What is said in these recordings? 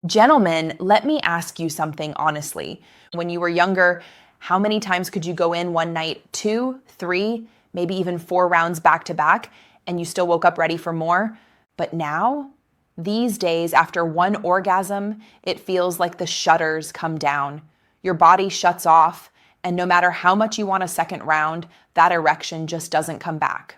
Gentlemen, let me ask you something honestly. When you were younger, how many times could you go in one night? 2, 3, maybe even 4 rounds back to back, and you still woke up ready for more? But now, these days, after one orgasm, it feels like the shutters come down. Your body shuts off, and no matter how much you want a second round, that erection just doesn't come back.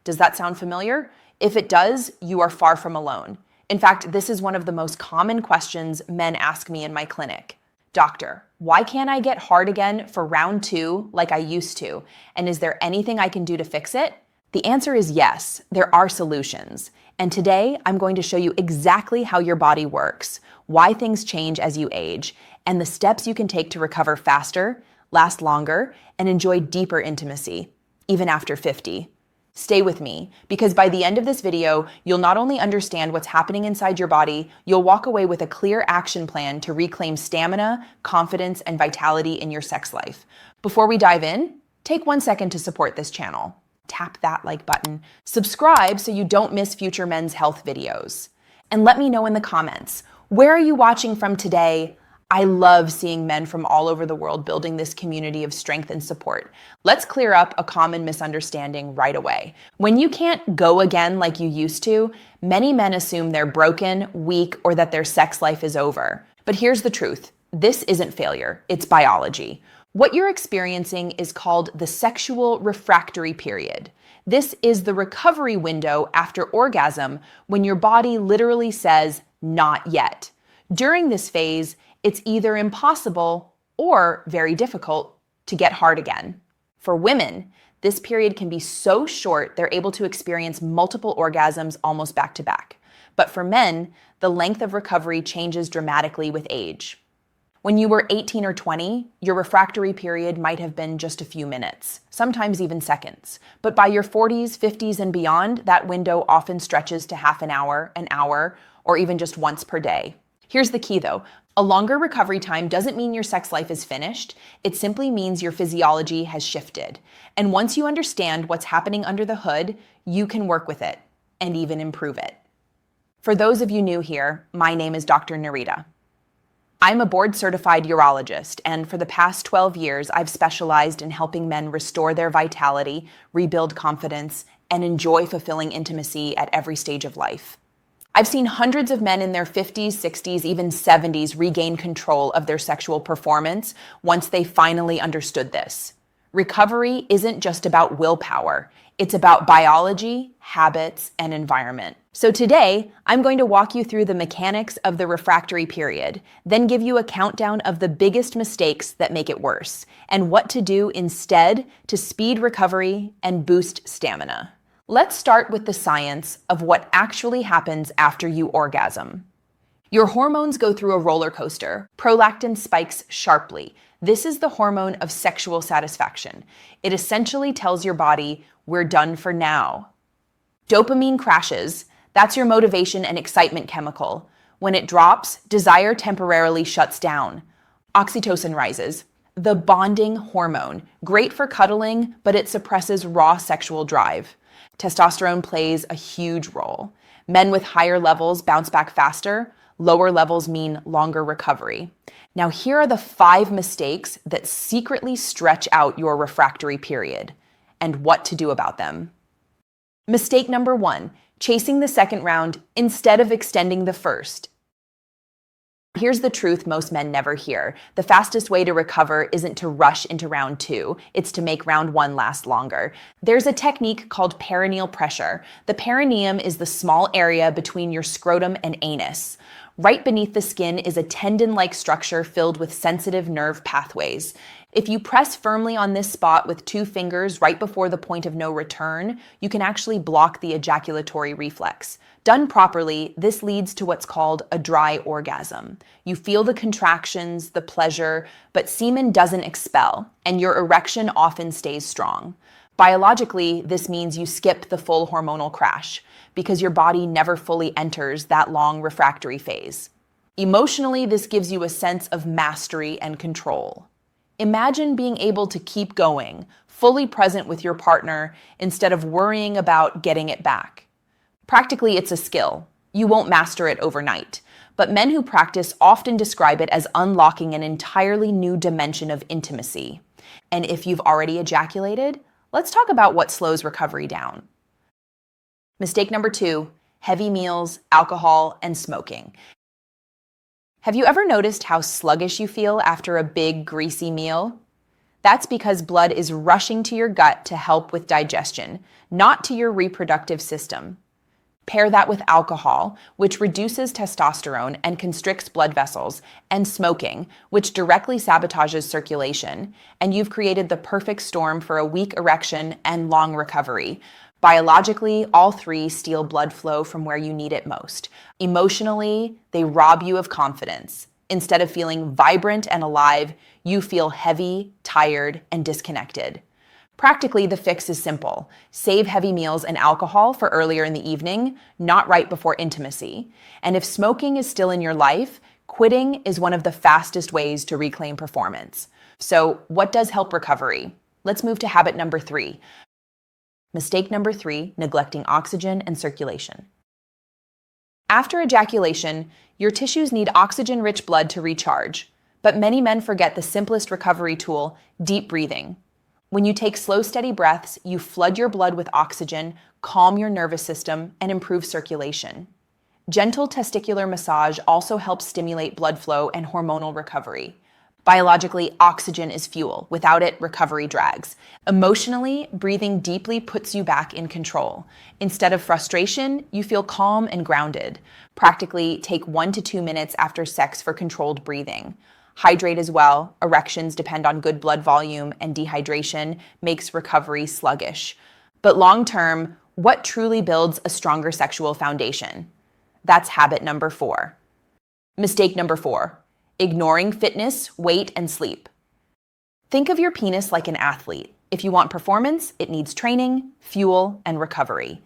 Does that sound familiar? If it does, you are far from alone. In fact, this is one of the most common questions men ask me in my clinic. Doctor, why can't I get hard again for round 2 like I used to? And is there anything I can do to fix it? The answer is yes, there are solutions. And today, I'm going to show you exactly how your body works, why things change as you age, and the steps you can take to recover faster, last longer, and enjoy deeper intimacy, even after 50. Stay with me, because by the end of this video, you'll not only understand what's happening inside your body, you'll walk away with a clear action plan to reclaim stamina, confidence, and vitality in your sex life. Before we dive in, take 1 second to support this channel. Tap that like button, subscribe so you don't miss future men's health videos. And let me know in the comments, where are you watching from today? I love seeing men from all over the world building this community of strength and support. Let's clear up a common misunderstanding right away. When you can't go again like you used to, many men assume they're broken, weak, or that their sex life is over. But here's the truth. This isn't failure, it's biology. What you're experiencing is called the sexual refractory period. This is the recovery window after orgasm when your body literally says, not yet. During this phase, it's either impossible or very difficult to get hard again. For women, this period can be so short they're able to experience multiple orgasms almost back to back. But for men, the length of recovery changes dramatically with age. When you were 18 or 20, your refractory period might have been just a few minutes, sometimes even seconds. But by your 40s, 50s, and beyond, that window often stretches to half an hour, or even just once per day. Here's the key though. A longer recovery time doesn't mean your sex life is finished. It simply means your physiology has shifted. And once you understand what's happening under the hood, you can work with it and even improve it. For those of you new here, my name is Dr. Nerita. I'm a board-certified urologist, and for the past 12 years, I've specialized in helping men restore their vitality, rebuild confidence, and enjoy fulfilling intimacy at every stage of life. I've seen hundreds of men in their 50s, 60s, even 70s regain control of their sexual performance once they finally understood this. Recovery isn't just about willpower. It's about biology, habits, and environment. So today, I'm going to walk you through the mechanics of the refractory period, then give you a countdown of the biggest mistakes that make it worse, and what to do instead to speed recovery and boost stamina. Let's start with the science of what actually happens after you orgasm. Your hormones go through a roller coaster. Prolactin spikes sharply. This is the hormone of sexual satisfaction. It essentially tells your body, we're done for now. Dopamine crashes. That's your motivation and excitement chemical. When it drops, desire temporarily shuts down. Oxytocin rises. The bonding hormone. Great for cuddling, but it suppresses raw sexual drive. Testosterone plays a huge role. Men with higher levels bounce back faster. Lower levels mean longer recovery. Now, here are the 5 mistakes that secretly stretch out your refractory period and what to do about them. Mistake number 1, chasing the second round instead of extending the first. Here's the truth most men never hear. The fastest way to recover isn't to rush into round 2. It's to make round 1 last longer. There's a technique called perineal pressure. The perineum is the small area between your scrotum and anus. Right beneath the skin is a tendon-like structure filled with sensitive nerve pathways. If you press firmly on this spot with 2 fingers right before the point of no return, you can actually block the ejaculatory reflex. Done properly, this leads to what's called a dry orgasm. You feel the contractions, the pleasure, but semen doesn't expel, and your erection often stays strong. Biologically, this means you skip the full hormonal crash because your body never fully enters that long refractory phase. Emotionally, this gives you a sense of mastery and control. Imagine being able to keep going, fully present with your partner instead of worrying about getting it back. Practically, it's a skill. You won't master it overnight, but men who practice often describe it as unlocking an entirely new dimension of intimacy. And if you've already ejaculated, let's talk about what slows recovery down. Mistake number 2, heavy meals, alcohol, and smoking. Have you ever noticed how sluggish you feel after a big, greasy meal? That's because blood is rushing to your gut to help with digestion, not to your reproductive system. Pair that with alcohol, which reduces testosterone and constricts blood vessels, and smoking, which directly sabotages circulation, and you've created the perfect storm for a weak erection and long recovery. Biologically, all three steal blood flow from where you need it most. Emotionally, they rob you of confidence. Instead of feeling vibrant and alive, you feel heavy, tired, and disconnected. Practically, the fix is simple. Save heavy meals and alcohol for earlier in the evening, not right before intimacy. And if smoking is still in your life, quitting is one of the fastest ways to reclaim performance. So, what does help recovery? Let's move to habit number 3. Mistake number 3, neglecting oxygen and circulation. After ejaculation, your tissues need oxygen-rich blood to recharge, but many men forget the simplest recovery tool, deep breathing. When you take slow, steady breaths, you flood your blood with oxygen, calm your nervous system, and improve circulation. Gentle testicular massage also helps stimulate blood flow and hormonal recovery. Biologically, oxygen is fuel. Without it, recovery drags. Emotionally, breathing deeply puts you back in control. Instead of frustration, you feel calm and grounded. Practically, take 1 to 2 minutes after sex for controlled breathing. Hydrate as well. Erections depend on good blood volume, and dehydration makes recovery sluggish. But long term, what truly builds a stronger sexual foundation? That's habit number 4. Mistake number 4. Ignoring fitness, weight, and sleep. Think of your penis like an athlete. If you want performance, it needs training, fuel, and recovery.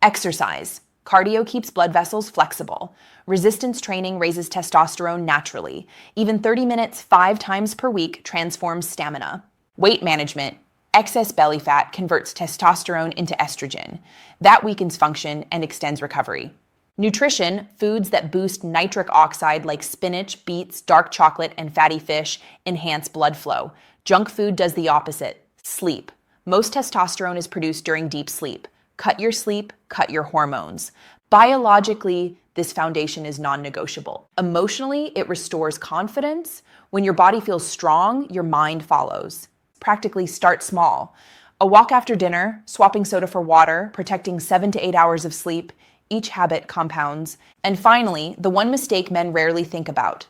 Exercise. Cardio keeps blood vessels flexible. Resistance training raises testosterone naturally. Even 30 minutes 5 times per week transforms stamina. Weight management. Excess belly fat converts testosterone into estrogen. That weakens function and extends recovery. Nutrition, foods that boost nitric oxide like spinach, beets, dark chocolate, and fatty fish enhance blood flow. Junk food does the opposite. Sleep. Most testosterone is produced during deep sleep. Cut your sleep, cut your hormones. Biologically, this foundation is non-negotiable. Emotionally, it restores confidence. When your body feels strong, your mind follows. Practically, start small. A walk after dinner, swapping soda for water, protecting 7 to 8 hours of sleep. Each habit compounds. And finally, the one mistake men rarely think about,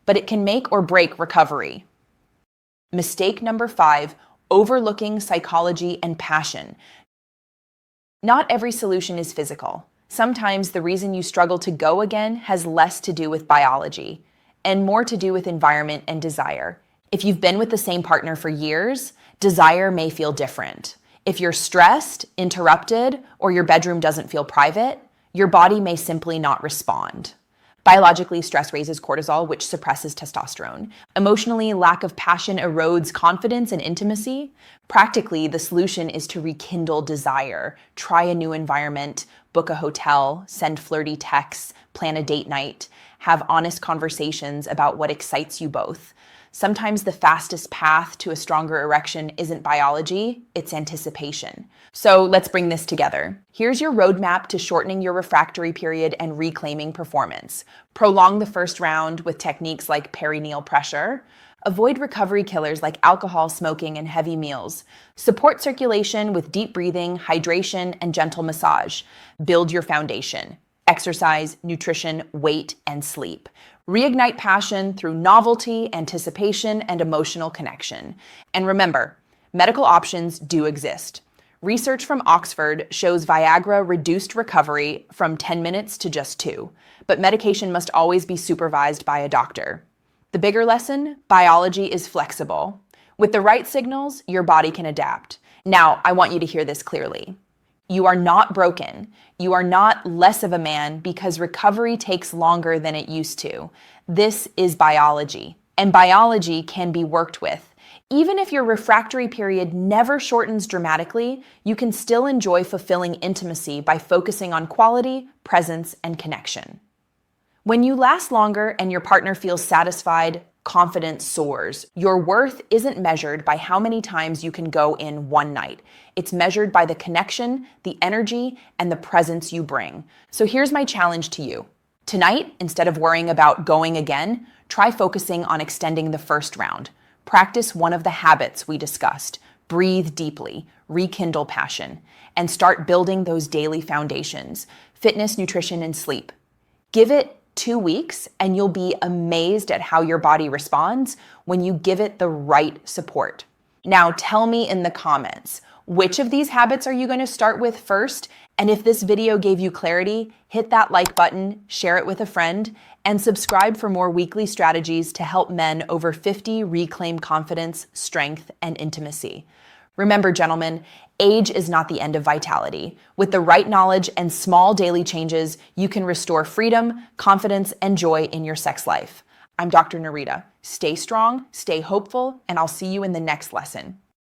but it can make or break recovery. Mistake number 5, overlooking psychology and passion. Not every solution is physical. Sometimes the reason you struggle to go again has less to do with biology and more to do with environment and desire. If you've been with the same partner for years, desire may feel different. If you're stressed, interrupted, or your bedroom doesn't feel private, your body may simply not respond. Biologically, stress raises cortisol, which suppresses testosterone. Emotionally, lack of passion erodes confidence and intimacy. Practically, the solution is to rekindle desire. Try a new environment, book a hotel, send flirty texts, plan a date night, have honest conversations about what excites you both. Sometimes the fastest path to a stronger erection isn't biology, it's anticipation. So let's bring this together. Here's your roadmap to shortening your refractory period and reclaiming performance. Prolong the first round with techniques like perineal pressure. Avoid recovery killers like alcohol, smoking, and heavy meals. Support circulation with deep breathing, hydration, and gentle massage. Build your foundation. Exercise, nutrition, weight, and sleep. Reignite passion through novelty, anticipation, and emotional connection. And remember, medical options do exist. Research from Oxford shows Viagra reduced recovery from 10 minutes to just 2, but medication must always be supervised by a doctor. The bigger lesson, biology is flexible. With the right signals, your body can adapt. Now, I want you to hear this clearly. You are not broken. You are not less of a man because recovery takes longer than it used to. This is biology, and biology can be worked with. Even if your refractory period never shortens dramatically, you can still enjoy fulfilling intimacy by focusing on quality, presence, and connection. When you last longer and your partner feels satisfied, confidence soars. Your worth isn't measured by how many times you can go in one night. It's measured by the connection, the energy, and the presence you bring. So here's my challenge to you. Tonight, instead of worrying about going again, try focusing on extending the first round. Practice one of the habits we discussed. Breathe deeply, rekindle passion, and start building those daily foundations: fitness, nutrition, and sleep. Give it 2 weeks and you'll be amazed at how your body responds when you give it the right support. Now tell me in the comments, which of these habits are you going to start with first? And if this video gave you clarity, hit that like button, share it with a friend, and subscribe for more weekly strategies to help men over 50 reclaim confidence, strength, and intimacy. Remember, gentlemen, age is not the end of vitality. With the right knowledge and small daily changes, you can restore freedom, confidence, and joy in your sex life. I'm Dr. Nerita. Stay strong, stay hopeful, and I'll see you in the next lesson.